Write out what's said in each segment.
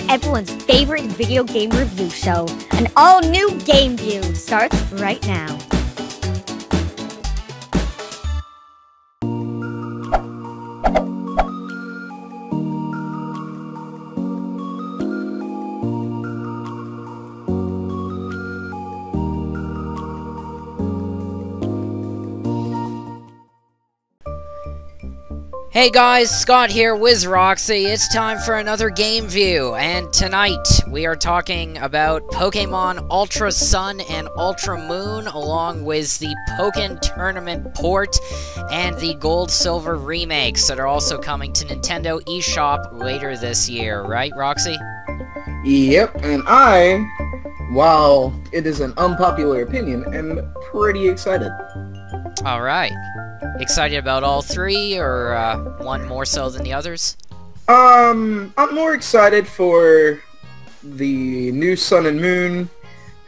everyone's favorite video game review show. An all-new GameView starts right now. Hey guys, Scott here with Roxie. It's time for another game view, and tonight we are talking about Pokemon Ultra Sun and Ultra Moon, along with the Pokkén Tournament port and the Gold Silver remakes that are also coming to Nintendo eShop later this year, right, Roxie? Yep, and I, while it is an unpopular opinion, am pretty excited. Alright. Excited about all three, or one more so than the others? I'm more excited for the new Sun and Moon,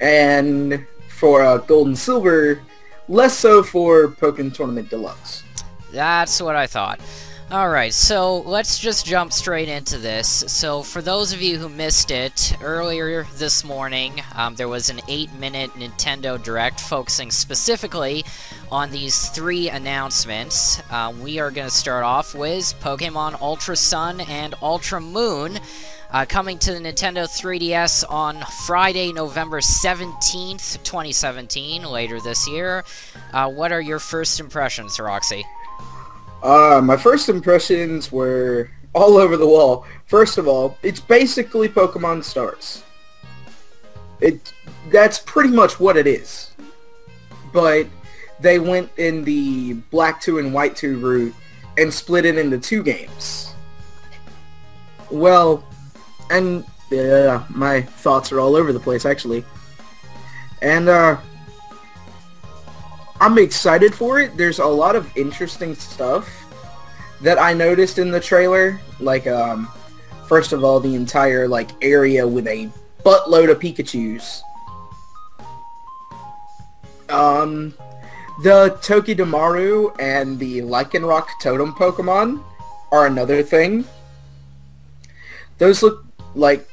and for Gold and Silver, less so for Pokkén Tournament Deluxe. That's what I thought. Alright, so let's just jump straight into this. So for those of you who missed it, earlier this morning, there was an 8-minute Nintendo Direct focusing specifically on these three announcements. We are going to start off with Pokemon Ultra Sun and Ultra Moon, coming to the Nintendo 3DS on Friday, November 17th, 2017, later this year. What are your first impressions, Roxie? My first impressions were all over the wall. First of all, it's basically Pokemon Stars. That's pretty much what it is. But they went in the Black 2 and White 2 route and split it into two games. Well, and my thoughts are all over the place, actually. And I'm excited for it. There's a lot of interesting stuff that I noticed in the trailer. Like, first of all, the entire, area with a buttload of Pikachus. The Togedemaru and the Lycanroc Totem Pokemon are another thing. Those look like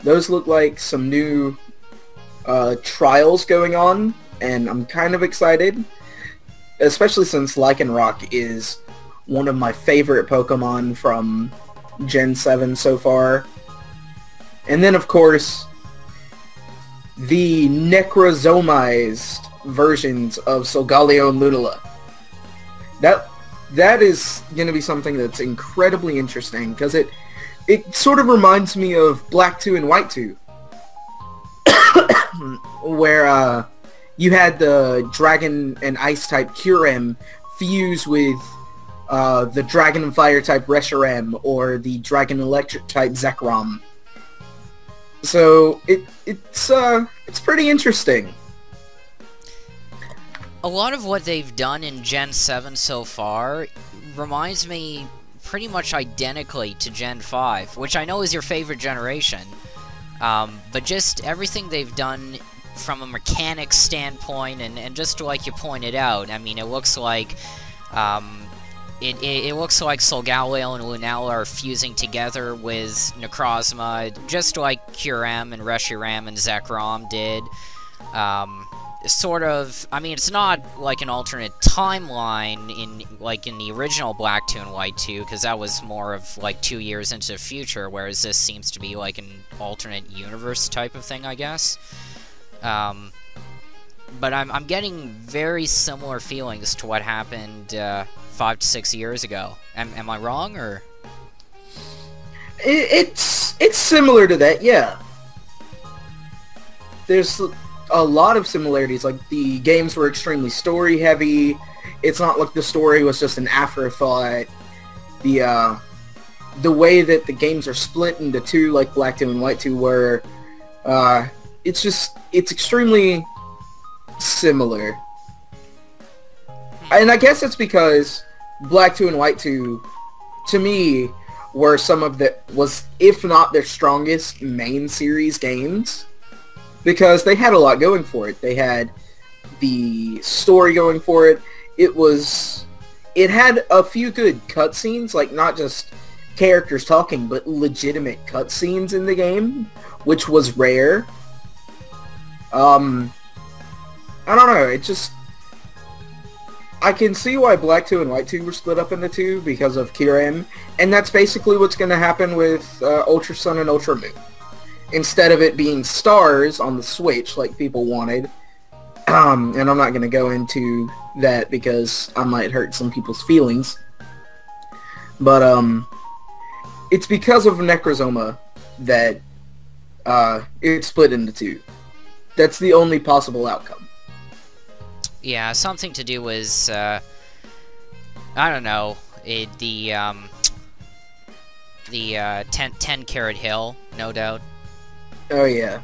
those look like some new trials going on, and I'm kind of excited, especially since Lycanroc is one of my favorite Pokemon from Gen 7 so far. And then, of course, the necrozomized versions of Solgaleo and Lunala. That is going to be something that's incredibly interesting, because it sort of reminds me of Black 2 and White 2. Where you had the Dragon and Ice type Kyurem fuse with the Dragon and Fire type Reshiram or the Dragon Electric type Zekrom. So it's pretty interesting. A lot of what they've done in Gen 7 so far reminds me pretty much identically to Gen 5, which I know is your favorite generation. But just everything they've done from a mechanics standpoint, and just like you pointed out, I mean, it looks like it looks like Solgaleo and Lunala are fusing together with Necrozma, just like Kyurem and Reshiram and Zekrom did. Sort of, I mean, it's not like an alternate timeline in the original Black 2 and White 2, because that was more of 2 years into the future, whereas this seems to be like an alternate universe type of thing, I guess. But I'm getting very similar feelings to what happened 5 to 6 years ago. Am I wrong, or? It's similar to that, yeah. There's a lot of similarities. Like, the games were extremely story heavy. It's not like the story was just an afterthought. The way that the games are split into two, like Black 2 and White 2 were, it's extremely similar. And I guess it's because Black 2 and White 2, to me, were if not their strongest main series games. Because they had a lot going for it. They had the story going for it. It had a few good cutscenes, like not just characters talking, but legitimate cutscenes in the game, which was rare. I don't know, it just... I can see why Black 2 and White 2 were split up into two because of Kiram, and that's basically what's going to happen with Ultra Sun and Ultra Moon. Instead of it being stars on the Switch like people wanted, and I'm not going to go into that because I might hurt some people's feelings, but it's because of Necrozoma that it's split into two. That's the only possible outcome. Yeah, something to do with, I don't know, the 10 Carat Hill, no doubt. Oh yeah.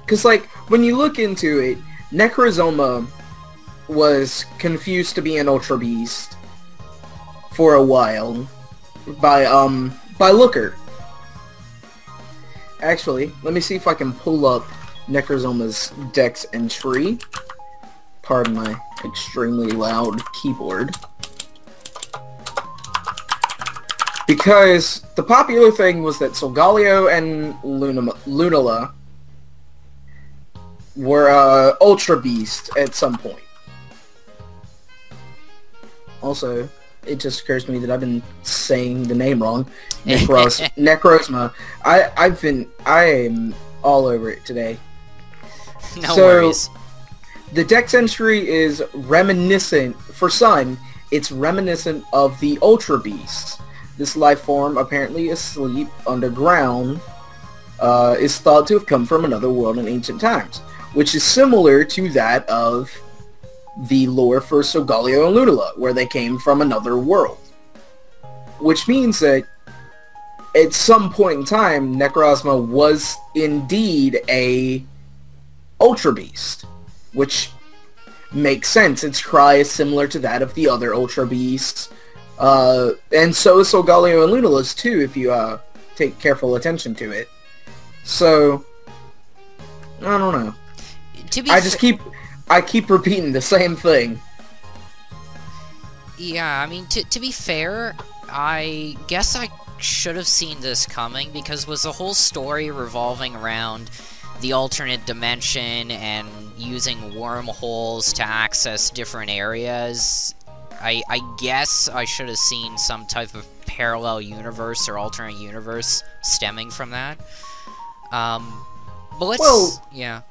Because, like, when you look into it, Necrozoma was confused to be an Ultra Beast for a while by Looker. Actually, let me see if I can pull up Necrozoma's Dex entry. Pardon my extremely loud keyboard. Because the popular thing was that Solgaleo and Lunala were Ultra Beast at some point. Also, it just occurs to me that I've been saying the name wrong. Necrozma. I am all over it today. No worries. The Dex entry is reminiscent, for Sun, it's reminiscent of the Ultra Beast. This life form, apparently asleep underground, is thought to have come from another world in ancient times, which is similar to that of the lore for Solgaleo and Lunala, where they came from another world. Which means that at some point in time, Necrozma was indeed a Ultra Beast. Which makes sense. Its cry is similar to that of the other Ultra Beasts. And so is Solgaleo and Lunala's too, if you take careful attention to it. So, I don't know. I keep repeating the same thing. Yeah, I mean, to be fair, I guess I should have seen this coming, because was the whole story revolving around the alternate dimension and using wormholes to access different areas. I guess I should have seen some type of parallel universe or alternate universe stemming from that. But let's... yeah.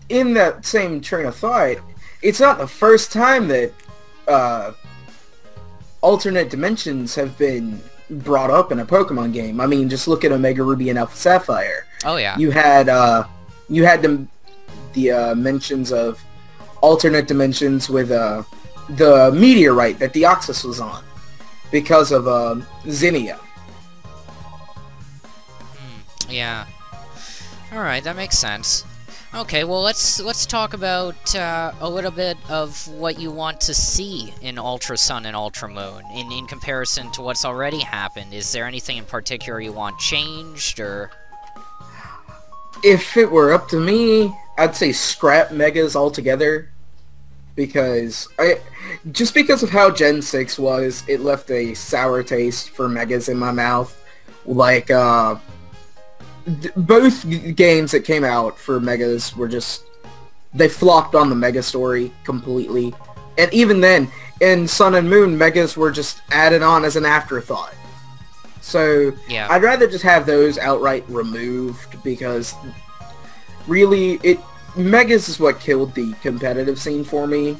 In that same train of thought, it's not the first time that alternate dimensions have been brought up in a Pokemon game. I mean, just look at Omega Ruby and Alpha Sapphire. Oh yeah. You had the mentions of alternate dimensions with the meteorite that Deoxys was on because of Zinnia. Yeah. All right, that makes sense. Okay, well let's talk about a little bit of what you want to see in Ultra Sun and Ultra Moon in comparison to what's already happened. Is there anything in particular you want changed, or? If it were up to me, I'd say scrap Megas altogether, because just because of how Gen 6 was, it left a sour taste for Megas in my mouth. Like, both games that came out for Megas were just... they flopped on the Mega story completely. And even then, in Sun and Moon, Megas were just added on as an afterthought. So, yeah. I'd rather just have those outright removed, because really, Megas is what killed the competitive scene for me.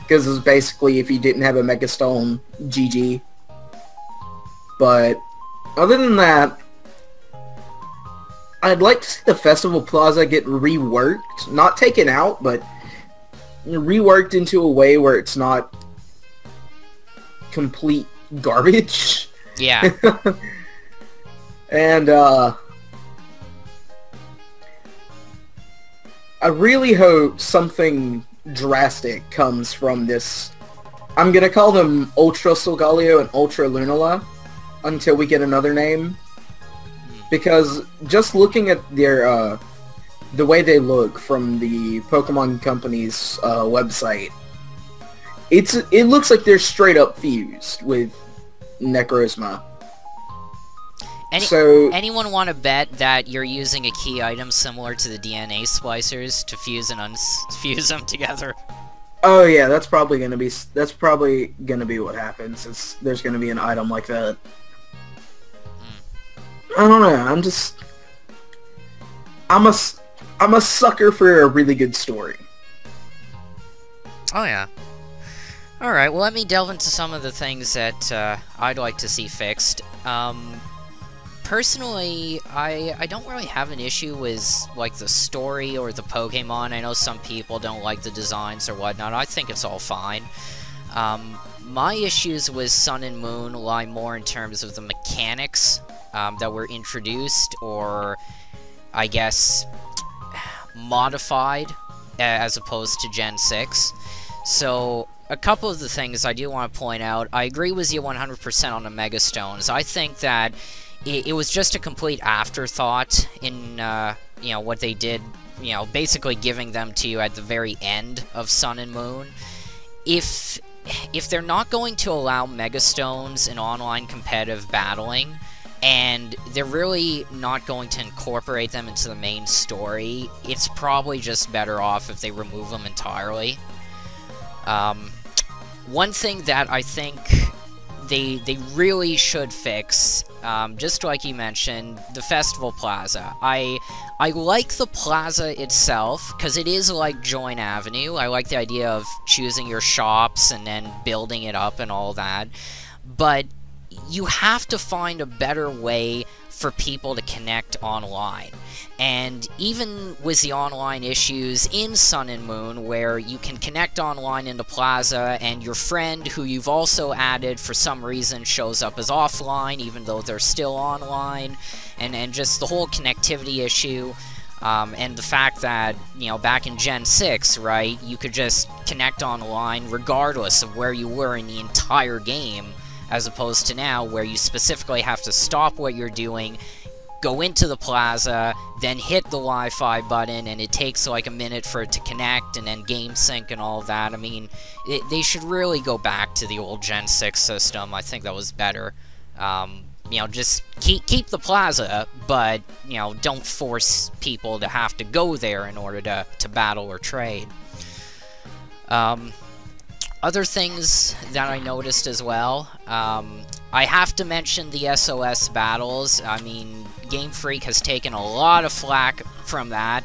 Because it was basically, if you didn't have a Mega Stone, GG. But, other than that, I'd like to see the Festival Plaza get reworked. Not taken out, but reworked into a way where it's not complete garbage. Yeah. And, I really hope something drastic comes from this. I'm gonna call them Ultra Solgaleo and Ultra Lunala until we get another name. Because just looking at their, the way they look from the Pokemon Company's website, it looks like they're straight up fused with Necrozma. Anyone want to bet that you're using a key item similar to the DNA splicers to fuse and unfuse them together? Oh yeah, that's probably gonna be what happens. There's gonna be an item like that. I don't know. I'm a sucker for a really good story. Oh yeah. Alright, well let me delve into some of the things that I'd like to see fixed. Personally, I don't really have an issue with, like, the story or the Pokemon. I know some people don't like the designs or whatnot. I think it's all fine. My issues with Sun and Moon lie more in terms of the mechanics that were introduced, or, I guess, modified, as opposed to Gen 6. So, a couple of the things I do want to point out. I agree with you 100% on the Mega Stones. I think that it was just a complete afterthought in, you know, what they did, you know, basically giving them to you at the very end of Sun and Moon. If they're not going to allow Mega Stones in online competitive battling, and they're really not going to incorporate them into the main story, it's probably just better off if they remove them entirely. One thing that I think they really should fix, just like you mentioned, the Festival Plaza. I like the plaza itself, because it is like Join Avenue. I like the idea of choosing your shops and then building it up and all that. But you have to find a better way for people to connect online. And even with the online issues in Sun and Moon, where you can connect online in the plaza, and your friend, who you've also added for some reason, shows up as offline, even though they're still online, and just the whole connectivity issue, and the fact that, you know, back in Gen 6, right, you could just connect online regardless of where you were in the entire game, as opposed to now, where you specifically have to stop what you're doing, go into the plaza, then hit the Wi-Fi button, and it takes like a minute for it to connect, and then game sync and all that. I mean, they should really go back to the old Gen 6 system. I think that was better. You know, just keep the plaza, but, you know, don't force people to have to go there in order to battle or trade. Other things that I noticed as well, I have to mention the SOS battles. I mean, Game Freak has taken a lot of flack from that.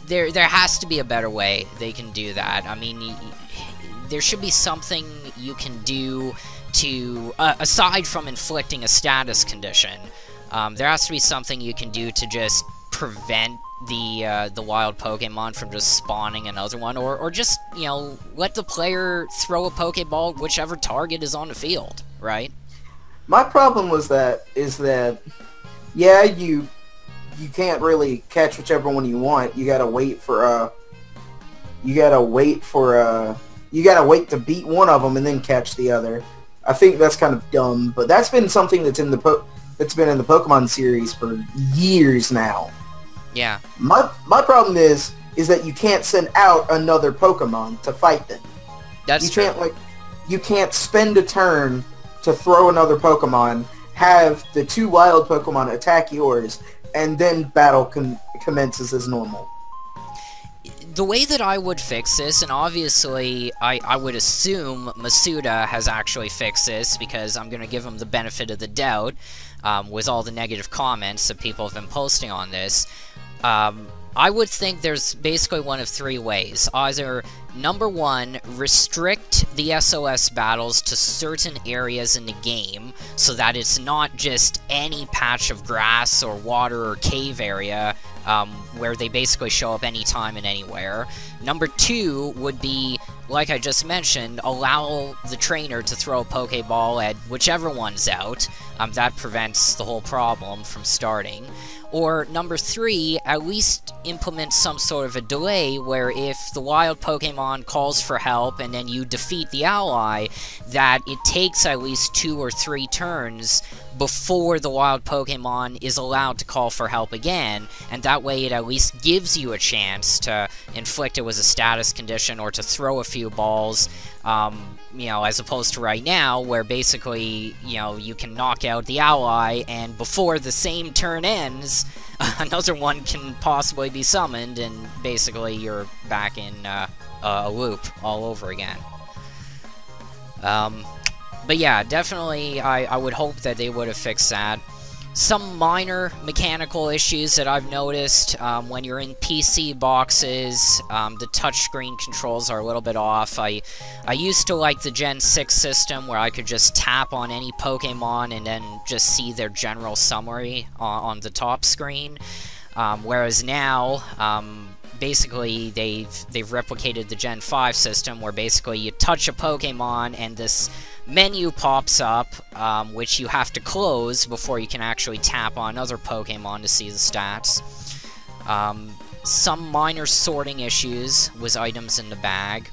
There has to be a better way they can do that. I mean, there should be something you can do to, aside from inflicting a status condition, there has to be something you can do to just prevent the wild Pokemon from just spawning another one, or just, you know, let the player throw a Pokeball whichever target is on the field, right? My problem is that, yeah, you can't really catch whichever one you want. You gotta wait to beat one of them and then catch the other. I think that's kind of dumb, but that's been something that's been in the Pokemon series for years now. Yeah. My problem is that you can't send out another Pokemon to fight them. That's true. You can't spend a turn to throw another Pokemon, have the two wild Pokemon attack yours, and then battle commences as normal. The way that I would fix this, and obviously I would assume Masuda has actually fixed this, because I'm going to give him the benefit of the doubt, with all the negative comments that people have been posting on this. I would think there's basically one of three ways. Either, number one, restrict the SOS battles to certain areas in the game, so that it's not just any patch of grass or water or cave area, where they basically show up anytime and anywhere. Number two would be, like I just mentioned, allow the trainer to throw a Pokeball at whichever one's out. That prevents the whole problem from starting. Or number three, at least implement some sort of a delay where if the wild Pokemon calls for help and then you defeat the ally, that it takes at least 2 or 3 turns before the wild Pokemon is allowed to call for help again, and that way it at least gives you a chance to inflict it with a status condition or to throw a few balls, you know, as opposed to right now, where basically, you know, you can knock out the ally, and before the same turn ends, another one can possibly be summoned, and basically you're back in a loop all over again. But yeah, definitely, I would hope that they would have fixed that. Some minor mechanical issues that I've noticed, when you're in PC boxes, the touchscreen controls are a little bit off. I used to like the Gen 6 system where I could just tap on any Pokemon and then just see their general summary on the top screen. Whereas now, basically, they've replicated the Gen 5 system where basically you touch a Pokemon and this menu pops up, which you have to close before you can actually tap on other Pokemon to see the stats. Some minor sorting issues with items in the bag.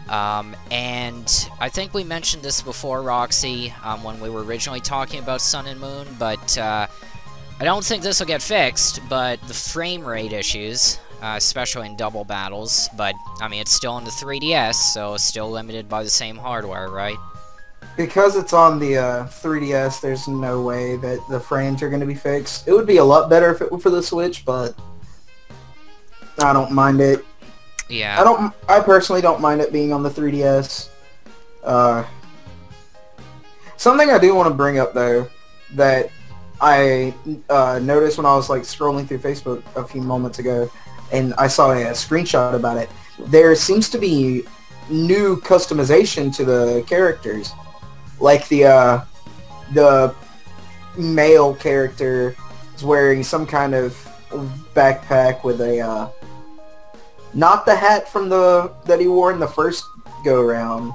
And I think we mentioned this before, Roxie, when we were originally talking about Sun and Moon, but I don't think this will get fixed, but the frame rate issues, especially in double battles, but, I mean, it's still on the 3DS, so it's still limited by the same hardware, right? Because it's on the 3DS, there's no way that the frames are going to be fixed. It would be a lot better if it were for the Switch, but I don't mind it. Yeah. I personally don't mind it being on the 3DS. Something I do want to bring up, though, that I noticed when I was like scrolling through Facebook a few moments ago, and I saw a screenshot about it. There seems to be new customization to the characters. Like the male character is wearing some kind of backpack with a not the hat from that he wore in the first go around.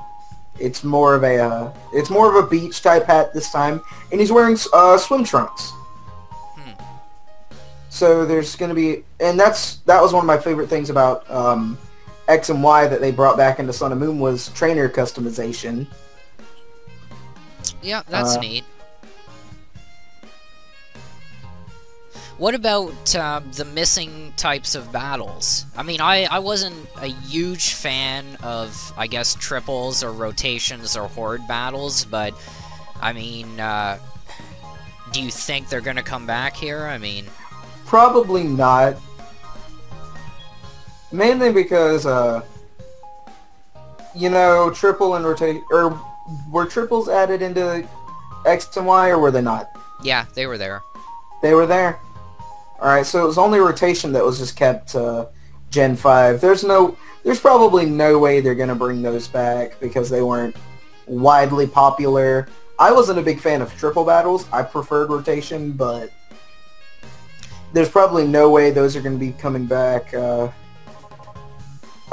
It's more of a beach type hat this time, and he's wearing swim trunks. So there's going to be, and that was one of my favorite things about X and Y that they brought back into Sun and Moon was trainer customization. Yeah, that's neat. What about the missing types of battles? I mean, I wasn't a huge fan of, I guess, triples or rotations or horde battles, but, I mean, do you think they're gonna come back here? I mean... Probably not. Mainly because, you know, triple and rotate, or were triples added into X and Y, or were they not? Yeah, they were there. They were there? Alright, so it was only rotation that was just kept Gen 5. There's probably no way they're going to bring those back because they weren't widely popular. I wasn't a big fan of triple battles. I preferred rotation, but there's probably no way those are going to be coming back. I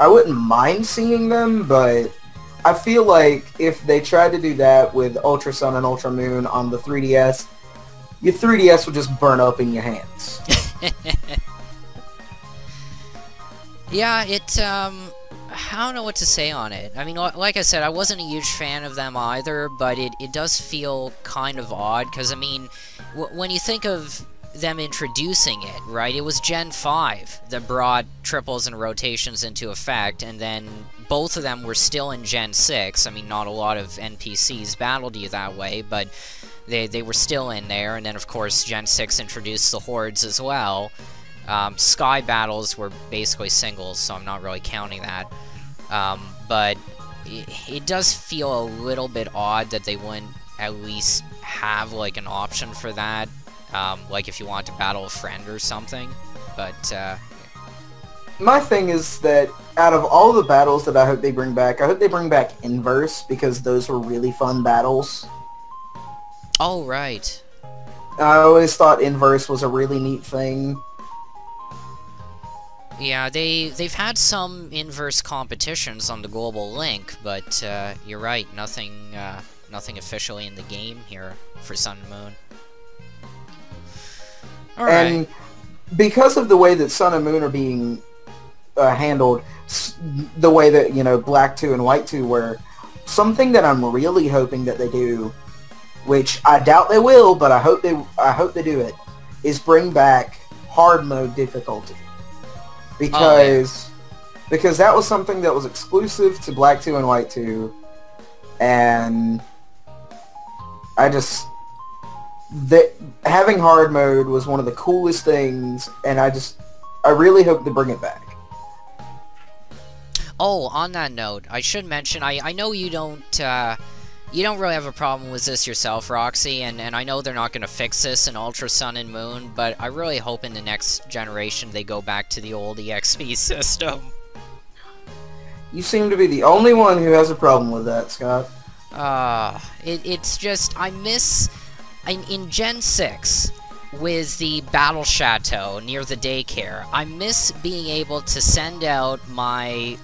wouldn't mind seeing them, but I feel like if they tried to do that with Ultra Sun and Ultra Moon on the 3DS, your 3DS would just burn up in your hands. Yeah, I don't know what to say on it. I mean, like I said, I wasn't a huge fan of them either, but it does feel kind of odd, because, I mean, when you think of them introducing it, right, it was Gen 5 that brought triples and rotations into effect, and then both of them were still in Gen 6. I mean, not a lot of NPCs battled you that way, but they were still in there, and then, of course, Gen 6 introduced the hordes as well. Sky battles were basically singles, so I'm not really counting that. But it does feel a little bit odd that they wouldn't at least have, like, an option for that. Like if you want to battle a friend or something. But, my thing is that out of all the battles that I hope they bring back, I hope they bring back Inverse, because those were really fun battles. Oh, right. I always thought Inverse was a really neat thing. Yeah, they've had some inverse competitions on the Global Link, but you're right, nothing officially in the game here for Sun and Moon. All right. And because of the way that Sun and Moon are being handled, the way that, you know, Black 2 and White 2 were, something that I'm really hoping that they do which I doubt they will, but I hope they do it, is bring back hard mode difficulty. Because that was something that was exclusive to Black 2 and White 2, and having hard mode was one of the coolest things, and I really hope they bring it back. Oh, on that note, I should mention, I know you don't really have a problem with this yourself, Roxie, and I know they're not going to fix this in Ultra Sun and Moon, but I really hope in the next generation they go back to the old EXP system. You seem to be the only one who has a problem with that, Scott. It's just, I miss, in Gen 6, with the Battle Chateau near the daycare, I miss being able to send out my,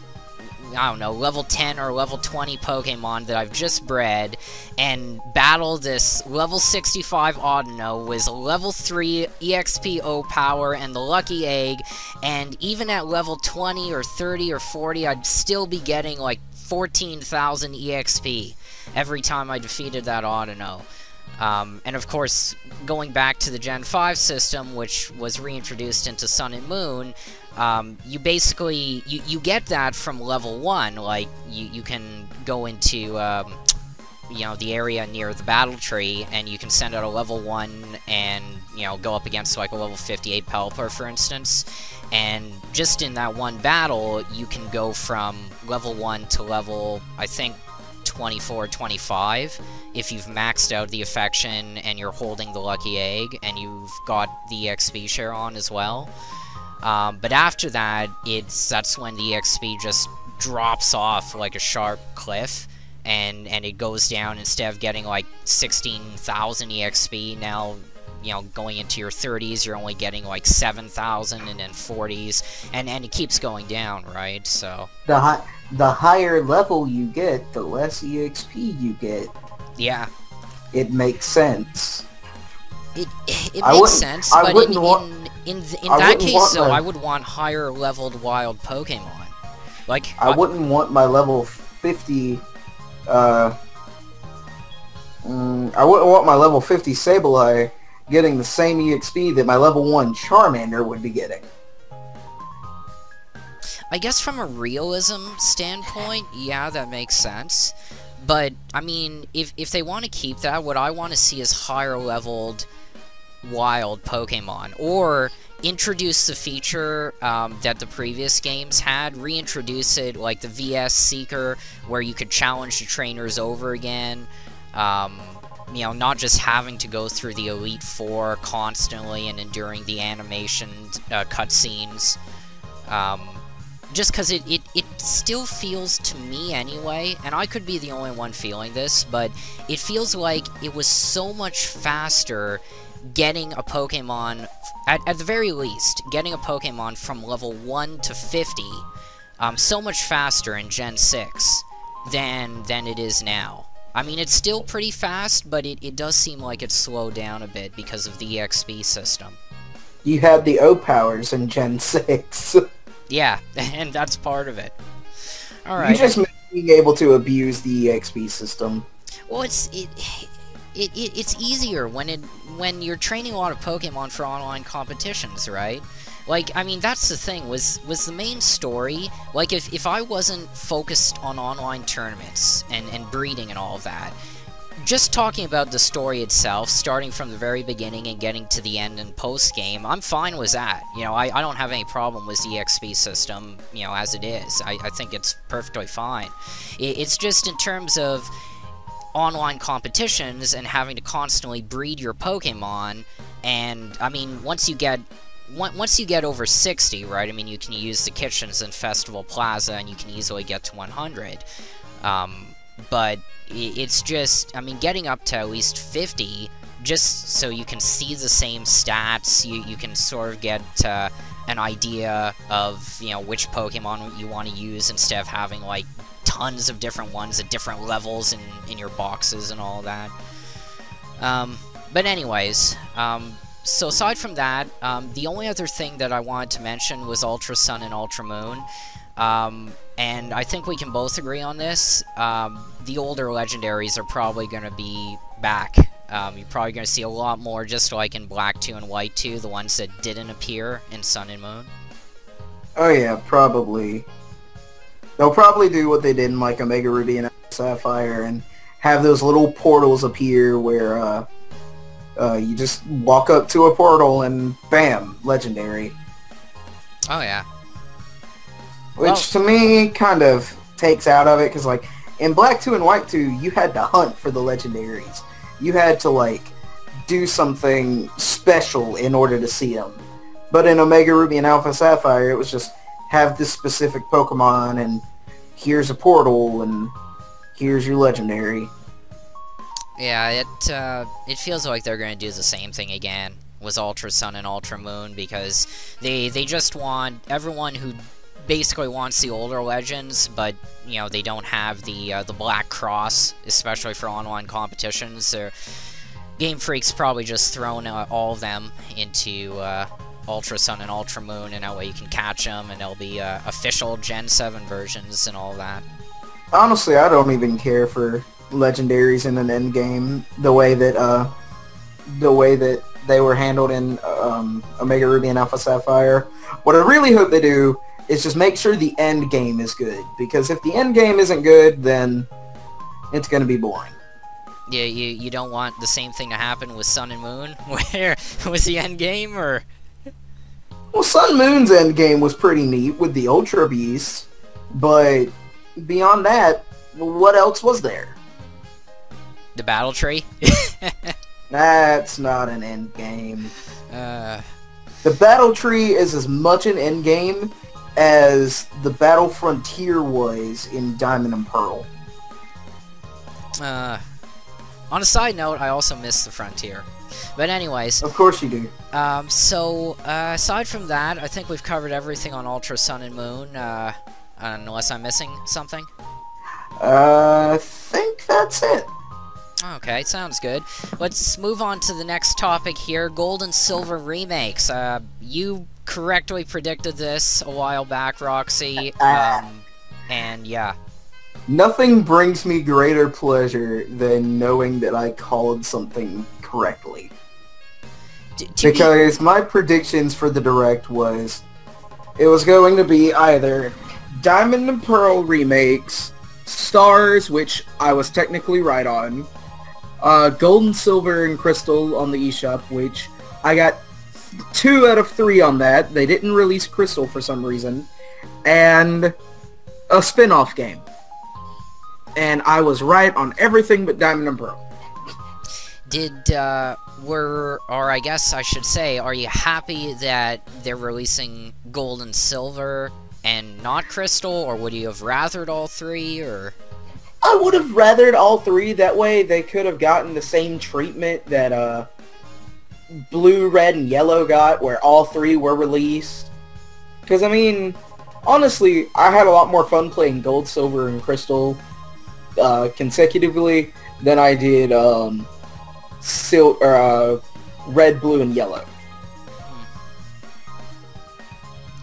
I don't know, level 10 or level 20 Pokemon that I've just bred, and battle this level 65 Audino with level 3 EXP O-Power and the Lucky Egg, and even at level 20 or 30 or 40, I'd still be getting like 14,000 EXP every time I defeated that Audino. And of course, going back to the Gen 5 system, which was reintroduced into Sun and Moon, you basically, you get that from level 1, like, you can go into, you know, the area near the battle tree, and you can send out a level 1 and, you know, go up against, like, a level 58 Pelipper, for instance, and just in that one battle, you can go from level 1 to level, I think, 24, 25, if you've maxed out the affection and you're holding the Lucky Egg, and you've got the EXP share on as well. But after that, that's when the EXP just drops off like a sharp cliff, and it goes down. Instead of getting like 16,000 EXP, now, you know, going into your 30s, you're only getting like 7,000, and then 40s, and it keeps going down, right? So the higher level you get, the less EXP you get. Yeah. It makes sense. It makes sense, but in that case, though, I would want higher leveled wild Pokemon. Like, I wouldn't want my level 50, I wouldn't want my level 50 Sableye getting the same EXP that my level 1 Charmander would be getting. I guess from a realism standpoint, yeah, that makes sense. But, I mean, if they want to keep that, what I want to see is higher leveled wild Pokemon. Or introduce the feature that the previous games had, reintroduce it, like the VS Seeker, where you could challenge the trainers over again. You know, not just having to go through the Elite Four constantly and enduring the animation cutscenes. Just because it still feels to me anyway, and I could be the only one feeling this, but it feels like it was so much faster getting a Pokemon, at the very least, getting a Pokemon from level 1 to 50, so much faster in Gen 6 than it is now. I mean, it's still pretty fast, but it does seem like it's slowed down a bit because of the EXP system. You had the O-Powers in Gen 6. Yeah, and that's part of it. Alright. You just being able to abuse the EXP system. Well, it's easier when you're training a lot of Pokemon for online competitions, right? Like, I mean, that's the thing, was the main story, like, if I wasn't focused on online tournaments and breeding and all of that, just talking about the story itself, starting from the very beginning and getting to the end and post-game, I'm fine with that. You know, I don't have any problem with the EXP system, you know, as it is. I think it's perfectly fine. It's just in terms of online competitions and having to constantly breed your Pokemon, and, I mean, once you get over 60, right, I mean, you can use the kitchens in Festival Plaza, and you can easily get to 100. But it's just, I mean, getting up to at least 50, just so you can see the same stats, you can sort of get an idea of, you know, which Pokemon you want to use instead of having, like, tons of different ones at different levels in your boxes and all that. But anyways, so aside from that, the only other thing that I wanted to mention was Ultra Sun and Ultra Moon. And I think we can both agree on this. The older legendaries are probably going to be back You're probably going to see a lot more, just like in Black 2 and White 2, the ones that didn't appear in Sun and Moon. Oh yeah, probably. They'll probably do what they did in like Omega Ruby and Sapphire and have those little portals appear where you just walk up to a portal and bam, legendary. Oh yeah. Which to me kind of takes out of it, because like in Black 2 and White 2, you had to hunt for the legendaries. You had to like do something special in order to see them. But in Omega Ruby and Alpha Sapphire, it was just have this specific Pokemon and here's a portal and here's your legendary. Yeah, it feels like they're going to do the same thing again with Ultra Sun and Ultra Moon, because they just want everyone who basically wants the older legends, but you know, they don't have the Black Cross, especially for online competitions. Game Freak's probably just thrown all of them into Ultra Sun and Ultra Moon, and that way you can catch them, and they'll be official Gen 7 versions and all that. Honestly, I don't even care for legendaries in an endgame the way that they were handled in Omega Ruby and Alpha Sapphire. What I really hope they do is just make sure the end game is good, because if the end game isn't good, then it's going to be boring. Yeah, you don't want the same thing to happen with Sun and Moon, where was the end game, or... Well, Sun Moon's end game was pretty neat with the Ultra Beast, but beyond that, what else was there? The Battle Tree? That's not an end game. The Battle Tree is as much an end game as the Battle Frontier was in Diamond and Pearl. On a side note, I also miss the Frontier. But anyways... Of course you do. Aside from that, I think we've covered everything on Ultra Sun and Moon, unless I'm missing something. I think that's it. Okay, sounds good. Let's move on to the next topic here, Gold and Silver remakes. You correctly predicted this a while back, Roxie, and yeah. Nothing brings me greater pleasure than knowing that I called something correctly. Because my predictions for the Direct was, it was going to be either Diamond and Pearl remakes, Stars, which I was technically right on, Gold and Silver and Crystal on the eShop, which I got 2 out of 3 on that. They didn't release Crystal for some reason, and a spin-off game. And I was right on everything but Diamond and Pearl. Or I guess I should say, are you happy that they're releasing Gold and Silver and not Crystal, or would you have rathered all 3, or...? I would have rathered all 3, that way they could have gotten the same treatment that, Blue, Red, and Yellow got, where all 3 were released. Because, I mean, honestly, I had a lot more fun playing Gold, Silver, and Crystal consecutively than I did Red, Blue, and Yellow.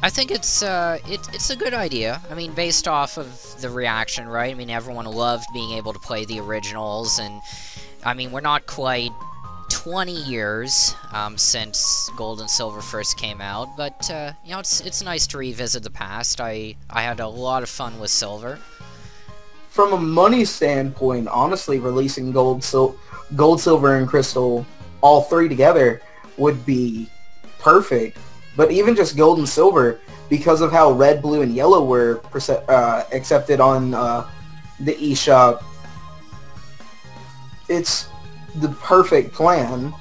I think it's a good idea. I mean, based off of the reaction, right? I mean, everyone loved being able to play the originals, and I mean, we're not quite 20 years since Gold and Silver first came out, but you know, it's nice to revisit the past. I had a lot of fun with Silver. From a money standpoint, honestly, releasing Gold, Silver, and Crystal, all 3 together, would be perfect. But even just Gold and Silver, because of how Red, Blue, and Yellow were accepted on the eShop, it's the perfect plan.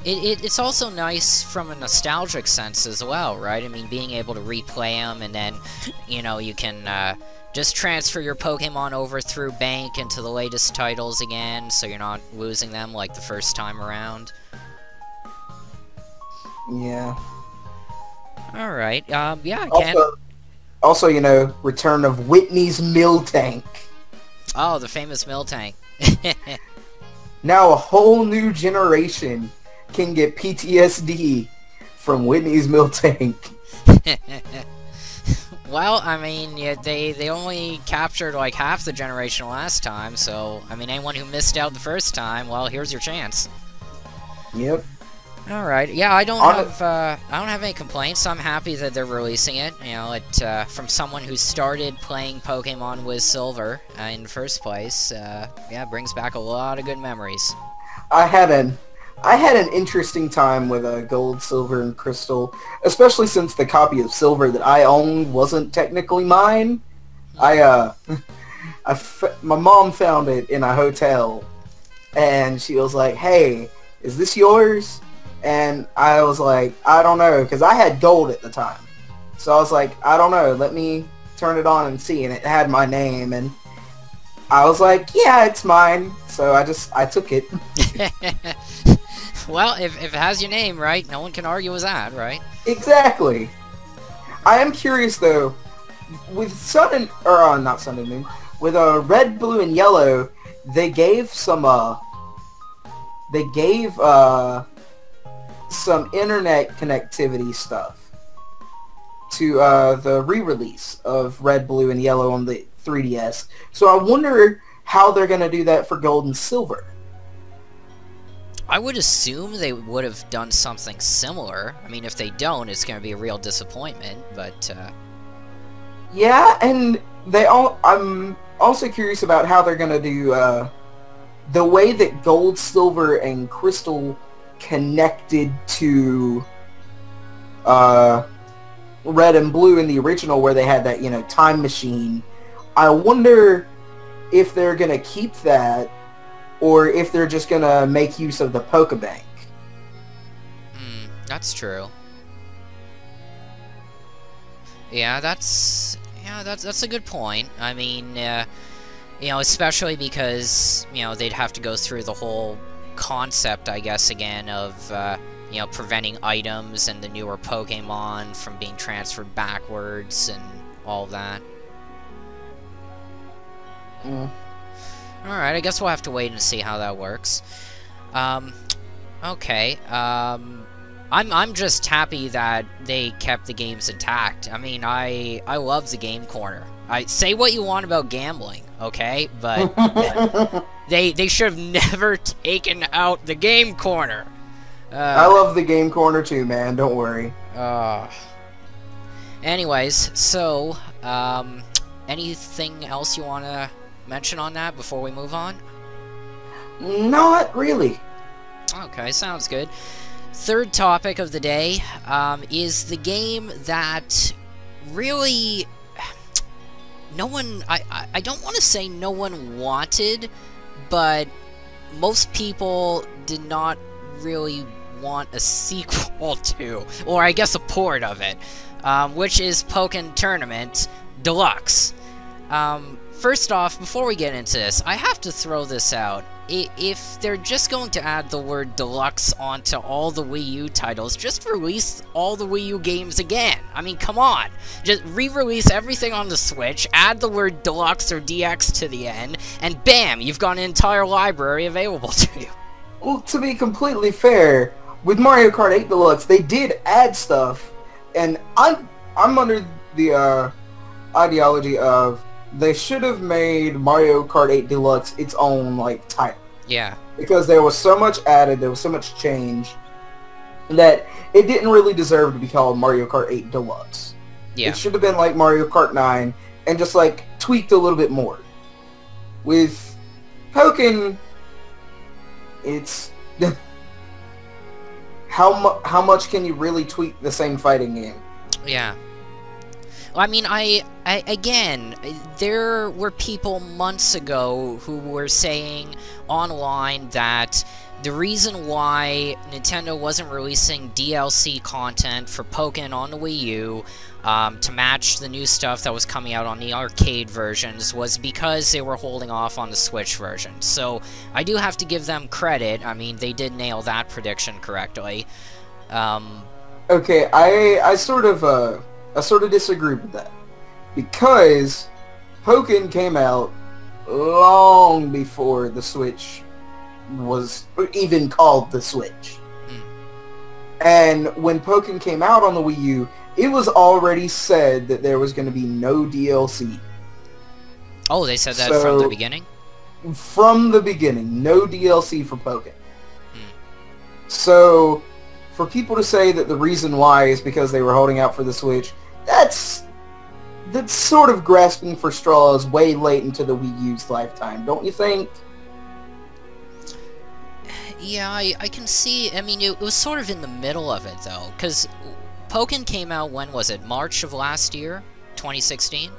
It's also nice from a nostalgic sense as well, right? I mean, being able to replay them, and then, you know, you can just transfer your Pokemon over through Bank into the latest titles again, so you're not losing them like the first time around. Yeah. Alright, yeah, I can. Also, you know, return of Whitney's Miltank. Oh, the famous Miltank. Now a whole new generation can get PTSD from Whitney's Miltank. Well, I mean, yeah, they only captured like half the generation last time, so I mean, anyone who missed out the first time, well, here's your chance. Yep. All right. Yeah, I don't have any complaints. I'm happy that they're releasing it. You know, from someone who started playing Pokemon with Silver in the first place. Yeah, it brings back a lot of good memories. I had an interesting time with Gold, Silver, and Crystal, especially since the copy of Silver that I owned wasn't technically mine. My mom found it in a hotel, and she was like, "Hey, is this yours?" And I was like, "I don't know," because I had Gold at the time. So I was like, "I don't know, let me turn it on and see," and it had my name, and I was like, "Yeah, it's mine." So I took it. Well, if it has your name, right, no one can argue with that, right? Exactly. I am curious though, with not Sun and Moon, with Red, Blue, and Yellow, they gave some internet connectivity stuff to the re-release of Red, Blue, and Yellow on the 3DS. So I wonder how they're gonna do that for Gold and Silver. I would assume they would have done something similar. I mean, if they don't, it's going to be a real disappointment, but... Yeah, and I'm also curious about how they're going to do the way that Gold, Silver, and Crystal connected to Red and Blue in the original, where they had that, time machine. I wonder if they're going to keep that, or if they're just gonna make use of the Pokebank. That's true. Yeah, that's a good point. I mean, especially because they'd have to go through the whole concept, I guess, again of preventing items and the newer Pokemon from being transferred backwards and all that. Alright, I guess we'll have to wait and see how that works. Okay, I'm just happy that they kept the games intact. I mean, I love the Game Corner. I say what you want about gambling, okay? But they should have never taken out the Game Corner. I love the Game Corner too, man, don't worry. Anyways, so, anything else you want to mention on that before we move on? Not really. Okay, sounds good. Third topic of the day is the game that really no one, I don't want to say no one wanted, but most people did not really want a sequel to, or I guess a port of it, which is Pokkén Tournament DX. First off, before we get into this, I have to throw this out. If they're just going to add the word deluxe onto all the Wii U titles, just release all the Wii U games again. I mean, come on. Just re-release everything on the Switch, add the word deluxe or DX to the end, and bam, you've got an entire library available to you. Well, to be completely fair, with Mario Kart 8 Deluxe, they did add stuff, and I'm under the ideology of they should have made Mario Kart 8 Deluxe its own, title. Yeah. Because there was so much added, there was so much change, that it didn't really deserve to be called Mario Kart 8 Deluxe. Yeah. It should have been like Mario Kart 9, and just, tweaked a little bit more. With Pokken, it's... how much can you really tweak the same fighting game? Yeah. Well, I mean, again, there were people months ago who were saying online that the reason why Nintendo wasn't releasing DLC content for Pokken on the Wii U to match the new stuff that was coming out on the arcade versions was because they were holding off on the Switch version. So I do have to give them credit. I mean, they did nail that prediction correctly. Okay, I sort of disagree with that, because Pokken came out long before the Switch was even called the Switch. And when Pokken came out on the Wii U, it was already said that there was going to be no DLC. Oh, they said that from the beginning? From the beginning, no DLC for Pokken. So, for people to say that the reason why is because they were holding out for the Switch, that's sort of grasping for straws way late into the Wii U's lifetime, don't you think? Yeah, I can see. I mean, it was sort of in the middle of it, though, because Pokken came out, when was it? March of last year? 2016?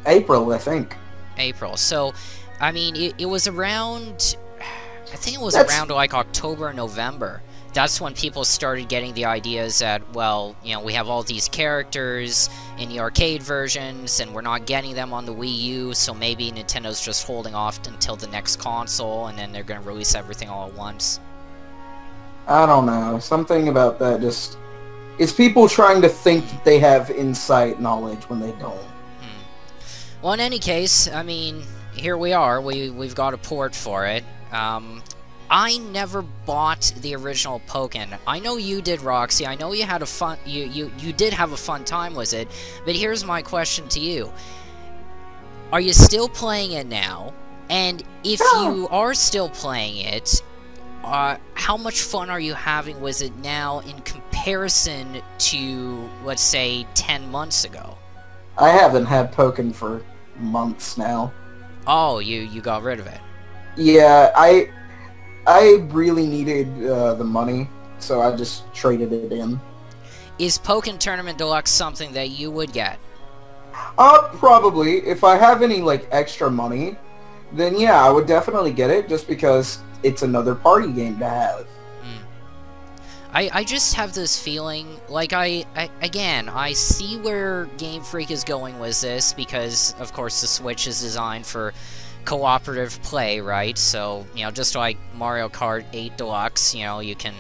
April, I think. April. So, I mean, it was around... I think it was around, like, October, November. That's when people started getting the ideas that, well, you know, we have all these characters in the arcade versions, and we're not getting them on the Wii U, so maybe Nintendo's just holding off until the next console, and then they're going to release everything all at once. I don't know. Something about that just... It's people trying to think that they have insight knowledge when they don't. Well, in any case, I mean, here we are. We've got a port for it. I never bought the original Pokken. I know you did, Roxie. I know you had a fun... You did have a fun time with it. But here's my question to you. Are you still playing it now? And if you are still playing it, how much fun are you having with it now in comparison to, let's say, 10 months ago? I haven't had Pokken for months now. Oh, you got rid of it. Yeah, I really needed the money, so I just traded it in. Is Pokkén Tournament DX something that you would get? Probably. If I have any, like, extra money, then yeah, I would definitely get it, just because it's another party game to have. I just have this feeling, like, again, I see where Game Freak is going with this, because, of course, the Switch is designed for cooperative play, right? So, you know, just like Mario Kart 8 Deluxe, you know, you can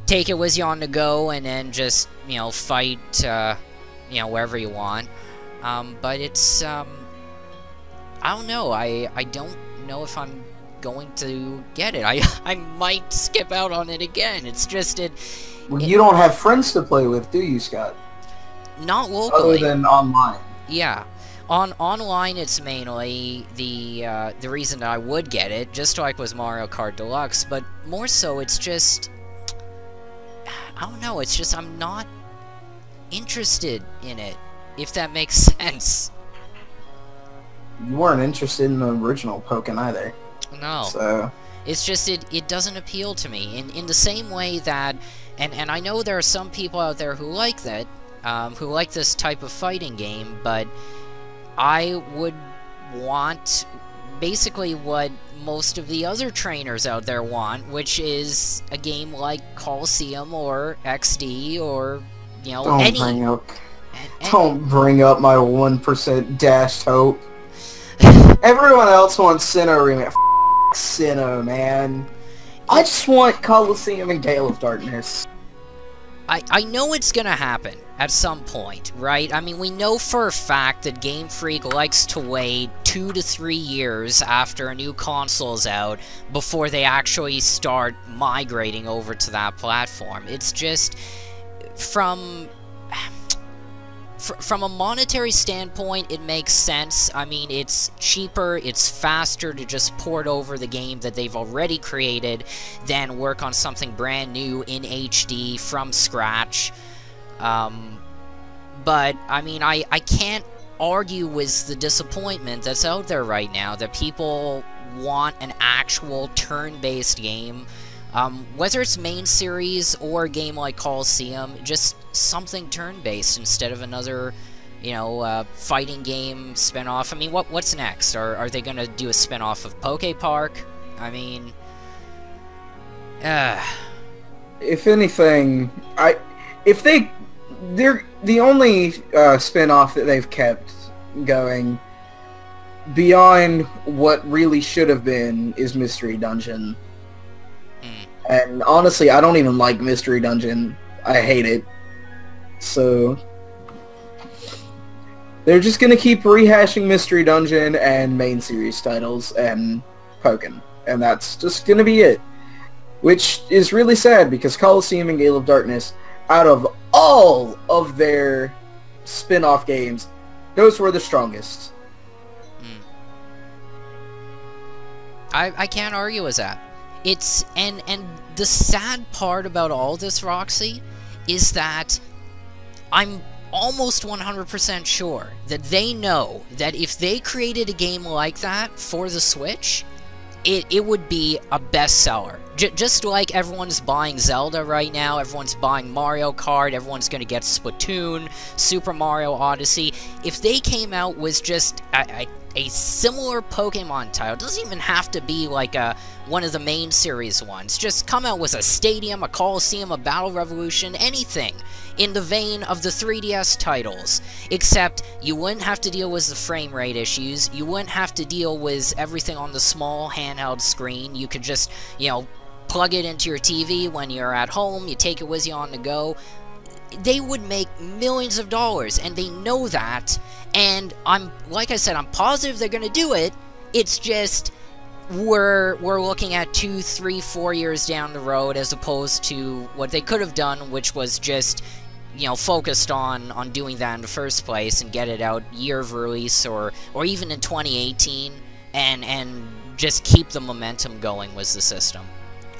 take it with you on the go and then just, you know, fight, you know, wherever you want. But it's, I don't know, I don't know if I'm going to get it. I might skip out on it again. It's just, Well, you don't have friends to play with, do you, Scott? Not locally. Other than online. Yeah. Online, it's mainly the reason that I would get it, just like with Mario Kart Deluxe, but more so, it's just, I don't know, it's just I'm not interested in it, if that makes sense. You weren't interested in the original Pokken either. No. So... It's just, it doesn't appeal to me, in the same way that, and I know there are some people out there who like that, who like this type of fighting game, but I would want basically what most of the other trainers out there want, which is a game like Coliseum or XD or, you know, Don't bring up my 1% dashed hope. Everyone else wants Sinnoh remake. Sinnoh, man. I just want Coliseum and Gale of Darkness. I know it's gonna happen at some point, right? I mean, we know for a fact that Game Freak likes to wait 2 to 3 years after a new console's out before they actually start migrating over to that platform. It's just, from a monetary standpoint, it makes sense. I mean, it's cheaper, it's faster to just port over the game that they've already created than work on something brand new in HD from scratch. But, I mean, I can't argue with the disappointment that's out there right now, that people want an actual turn-based game. Whether it's main series or a game like Coliseum, just something turn-based instead of another, you know, fighting game spin-off. I mean, what's next? Are they gonna do a spin-off of Poke Park? I mean, if anything, they're the only spin-off that they've kept going beyond what really should have been is Mystery Dungeon. And honestly, I don't even like Mystery Dungeon. I hate it. So they're just gonna keep rehashing Mystery Dungeon and main series titles and Pokken. And that's just gonna be it. Which is really sad, because Coliseum and Gale of Darkness, out of all of their spin-off games, those were the strongest. I can't argue with that. It's and the sad part about all this, Roxie, is that I'm almost 100% sure that they know that if they created a game like that for the Switch, it would be a bestseller. Just like everyone's buying Zelda right now, everyone's buying Mario Kart, everyone's going to get Splatoon, Super Mario Odyssey. If they came out with just a similar Pokemon title, it doesn't even have to be like one of the main series ones, just come out with a Stadium, a Coliseum, a Battle Revolution, anything in the vein of the 3DS titles, except you wouldn't have to deal with the frame rate issues, you wouldn't have to deal with everything on the small handheld screen, you could just, you know, plug it into your TV when you're at home, you take it with you on the go. They would make millions of dollars, and they know that, and like I said, I'm positive they're gonna do it. It's just we're looking at 2, 3, 4 years down the road, as opposed to what they could have done, which was just, you know, focused on doing that in the first place and get it out year of release or even in 2018 and just keep the momentum going with the system.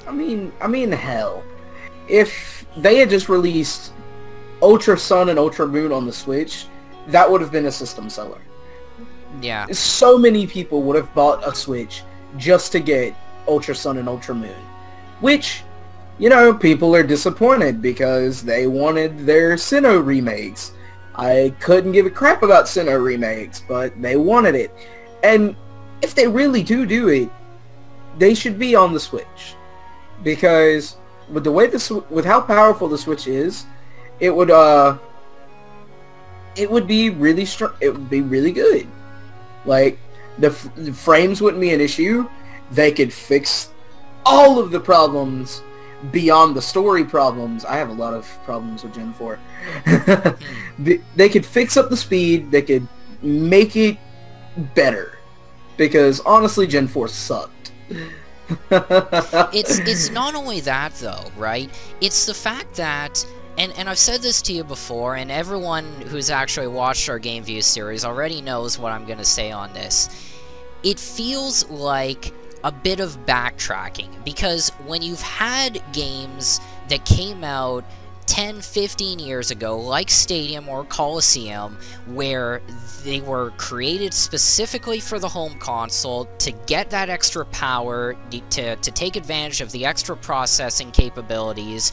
I mean, hell, if they had just released Ultra Sun and Ultra Moon on the Switch, that would have been a system seller. Yeah. So many people would have bought a Switch just to get Ultra Sun and Ultra Moon. Which, you know, people are disappointed because they wanted their Sinnoh remakes. I couldn't give a crap about Sinnoh remakes, but they wanted it. And if they really do it, they should be on the Switch. Because with the way with how powerful the Switch is, it would be really strong. It would be really good. Like the frames wouldn't be an issue. They could fix all of the problems beyond the story problems. I have a lot of problems with Gen 4. They could fix up the speed. They could make it better. Because honestly, Gen 4 sucked. It's not only that though, right? It's the fact that, and I've said this to you before, and everyone who's actually watched our GameView series already knows what I'm going to say on this. It feels like a bit of backtracking, because when you've had games that came out 10, 15 years ago, like Stadium or Coliseum, where they were created specifically for the home console to get that extra power, to take advantage of the extra processing capabilities,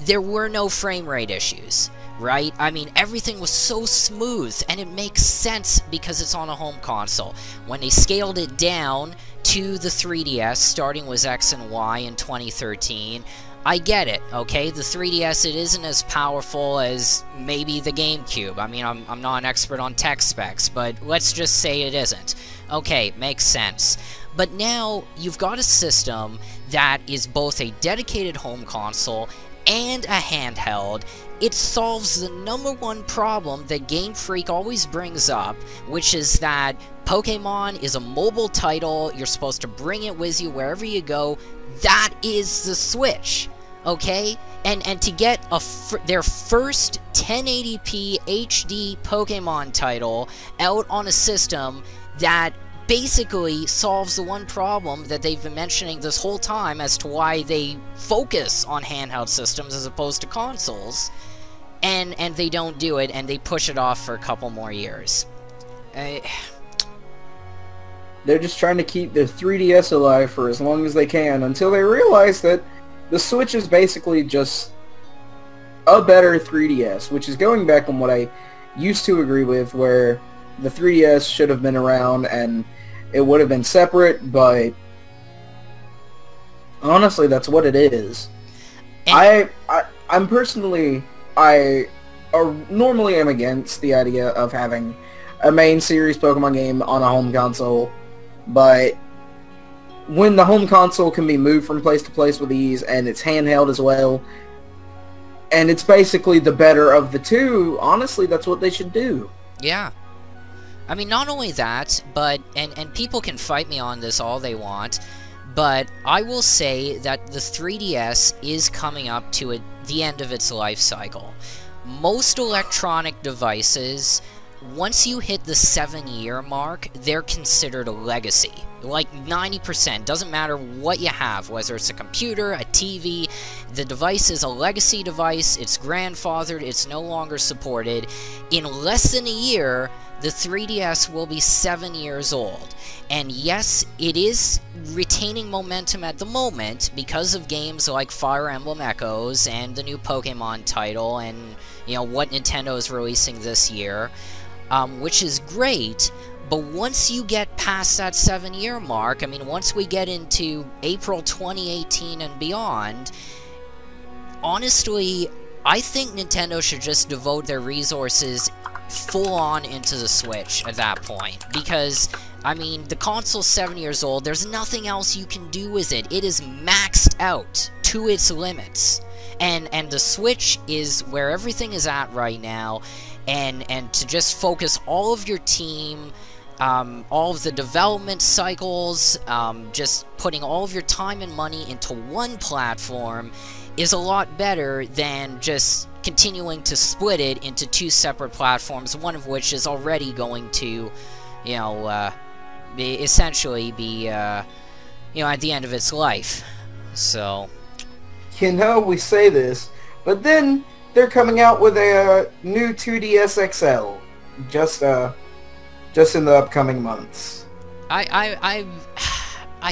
there were no frame rate issues, right? I mean, everything was so smooth, and it makes sense because it's on a home console. When they scaled it down to the 3DS, starting with X and Y in 2013, I get it, okay? The 3DS, it isn't as powerful as maybe the GameCube. I mean, I'm not an expert on tech specs, but let's just say it isn't. Okay, makes sense. But now, you've got a system that is both a dedicated home console and a handheld. It solves the #1 problem that Game Freak always brings up, which is that Pokemon is a mobile title, you're supposed to bring it with you wherever you go. That is the Switch, okay? And to get their first 1080p HD Pokemon title out on a system that basically solves the one problem that they've been mentioning this whole time as to why they focus on handheld systems as opposed to consoles, and they don't do it, and they push it off for a couple more years. They're just trying to keep their 3DS alive for as long as they can until they realize that the Switch is basically just a better 3DS, which is going back on what I used to agree with, where the 3DS should have been around and it would have been separate, but honestly, that's what it is. I'm personally, I normally am against the idea of having a main series Pokemon game on a home console, but when the home console can be moved from place to place with ease, and it's handheld as well, and it's basically the better of the two, honestly, that's what they should do. Yeah. I mean, not only that, but, and people can fight me on this all they want, but I will say that the 3DS is coming up to the end of its life cycle. most electronic devices, once you hit the 7-year mark, they're considered a legacy. Like 90%, doesn't matter what you have, whether it's a computer, a TV, the device is a legacy device, it's grandfathered, it's no longer supported. In less than a year, the 3DS will be 7 years old. And yes, it is retaining momentum at the moment because of games like Fire Emblem Echoes and the new Pokemon title and, you know, what Nintendo is releasing this year, which is great. But once you get past that 7-year mark, I mean, once we get into April 2018 and beyond, honestly, I think Nintendo should just devote their resources full on into the Switch at that point. Because, I mean, the console's 7 years old, there's nothing else you can do with it. It is maxed out to its limits. And the Switch is where everything is at right now, and to just focus all of your team, all of the development cycles, just putting all of your time and money into one platform is a lot better than just continuing to split it into 2 separate platforms, one of which is already going to, you know, essentially be, you know, at the end of its life. So, You know, we say this, but then they're coming out with a new 2DS XL, just in the upcoming months. I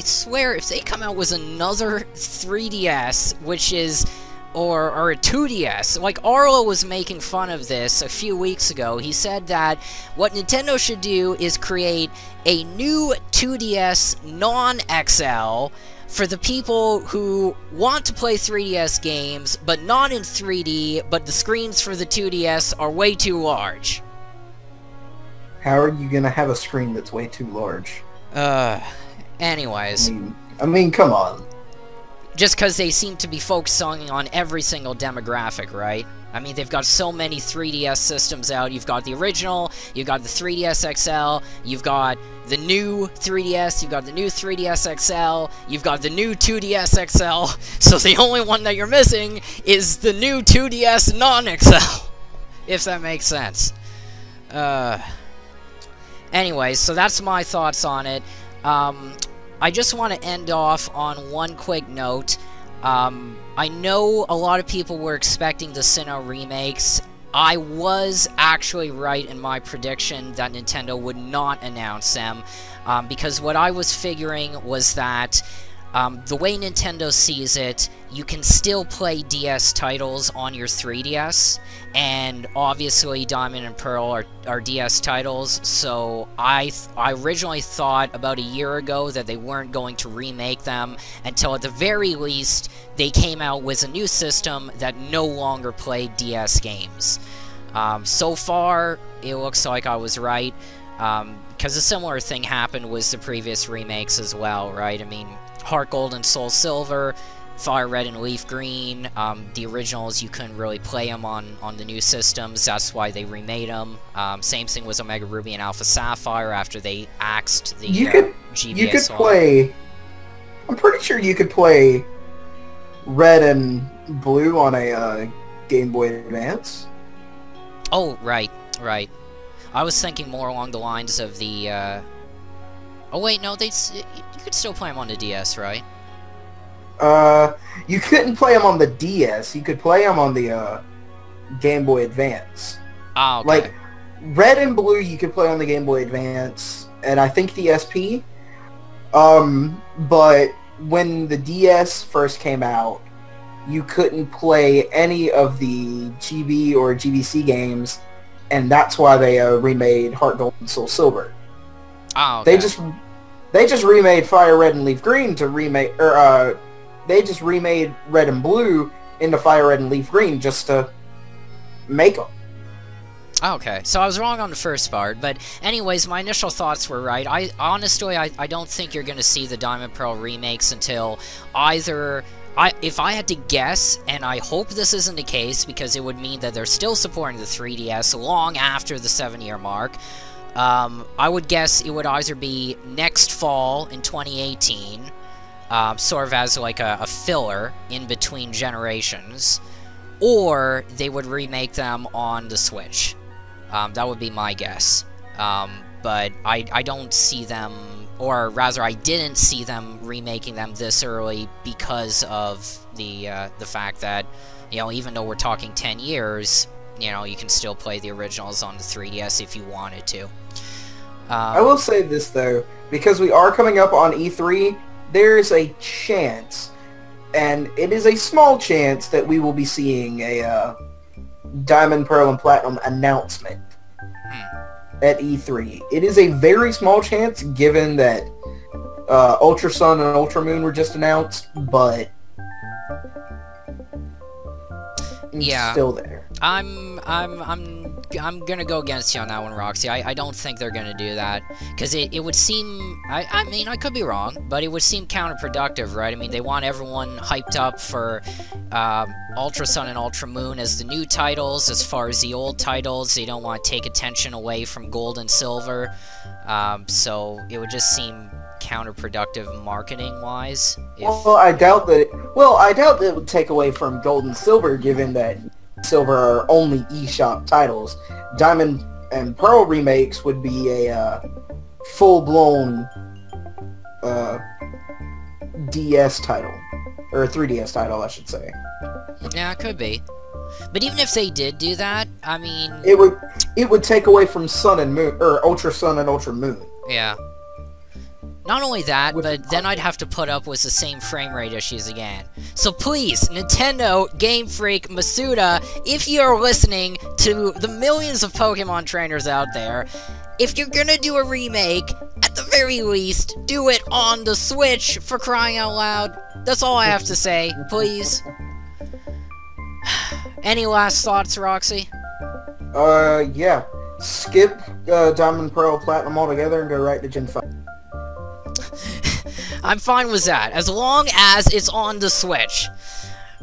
swear, if they come out with another 3DS, which is, or a 2DS, like Arlo was making fun of this a few weeks ago. He said that what Nintendo should do is create a new 2DS non-XL for the people who want to play 3DS games, but not in 3D, but the screens for the 2DS are way too large. How are you gonna have a screen that's way too large? Anyways. I mean, come on. Just because they seem to be focusing on every single demographic, right? I mean, they've got so many 3DS systems out. You've got the original, you've got the 3DS XL, you've got the new 3DS, you've got the new 3DS XL, you've got the new 2DS XL, so the only one that you're missing is the new 2DS non-XL, if that makes sense. Anyways, so that's my thoughts on it. I just want to end off on one quick note. I know a lot of people were expecting the Sinnoh remakes. I was actually right in my prediction that Nintendo would not announce them, because what I was figuring was that the way Nintendo sees it, you can still play DS titles on your 3DS, and obviously Diamond and Pearl are DS titles, so I originally thought about a year ago that they weren't going to remake them until at the very least they came out with a new system that no longer played DS games. So far, it looks like I was right, because a similar thing happened with the previous remakes as well, right? I mean, Heart Gold and Soul Silver, Fire Red and Leaf Green, the originals, you couldn't really play them on the new systems, that's why they remade them. Same thing with Omega Ruby and Alpha Sapphire after they axed the GBA. You could play... I'm pretty sure you could play Red and Blue on a Game Boy Advance. Oh, right. I was thinking more along the lines of the, oh wait, no, you could still play them on the DS, right? You couldn't play them on the DS. You could play them on the Game Boy Advance. Oh, okay. Like, Red and Blue you could play on the Game Boy Advance, and I think the SP. But when the DS first came out, you couldn't play any of the GB or GBC games, and that's why they remade Heart Gold and Soul Silver. Oh, okay. They just remade Fire Red and Leaf Green to remake, they just remade Red and Blue into Fire Red and Leaf Green just to make them. Okay, so I was wrong on the first part, but anyways, my initial thoughts were right. Honestly, I don't think you're going to see the Diamond Pearl remakes until either... if I had to guess, and I hope this isn't the case, because it would mean that they're still supporting the 3DS long after the 7-year mark, I would guess it would either be next fall in 2018, sort of as like a filler in between generations, or they would remake them on the Switch. That would be my guess. But I don't see them, or rather I didn't see them remaking them this early because of the fact that, you know, even though we're talking 10 years, you know, you can still play the originals on the 3DS if you wanted to. I will say this, though, because we are coming up on E3, there's a chance, and it is a small chance, that we will be seeing a Diamond, Pearl, and Platinum announcement at E3. It is a very small chance, given that Ultra Sun and Ultra Moon were just announced, but yeah, still there. I'm gonna go against you on that one, Roxy. I don't think they're gonna do that, because it would seem, I mean, I could be wrong, but it would seem counterproductive, right? I mean, they want everyone hyped up for Ultra Sun and Ultra Moon as the new titles. As far as the old titles, they don't want to take attention away from Gold and Silver, so it would just seem counterproductive marketing-wise. Well, I doubt that. I doubt that it would take away from Gold and Silver, given that Silver are only eShop titles. Diamond and Pearl remakes would be a full-blown DS title, or a 3DS title, I should say. Yeah, it could be. But even if they did do that, I mean, it would take away from Sun and Moon, or Ultra Sun and Ultra Moon. Yeah. Not only that, but then I'd have to put up with the same frame rate issues again. So please, Nintendo, Game Freak, Masuda, if you're listening to the millions of Pokemon trainers out there, if you're gonna do a remake, at the very least, do it on the Switch, for crying out loud. That's all I have to say, please. Any last thoughts, Roxy? Yeah. Skip Diamond, Pearl, Platinum altogether and go right to Gen 5. I'm fine with that, as long as it's on the Switch.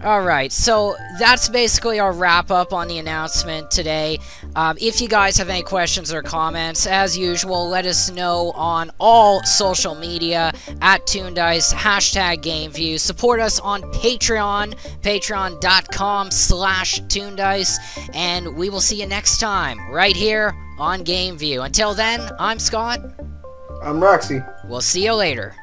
Alright, so that's basically our wrap-up on the announcement today. If you guys have any questions or comments, as usual, let us know on all social media, at TOONDISE, #GameView. Support us on Patreon, patreon.com/TOONDISE, and we will see you next time, right here on GameView. Until then, I'm Scott. I'm Roxy. We'll see you later.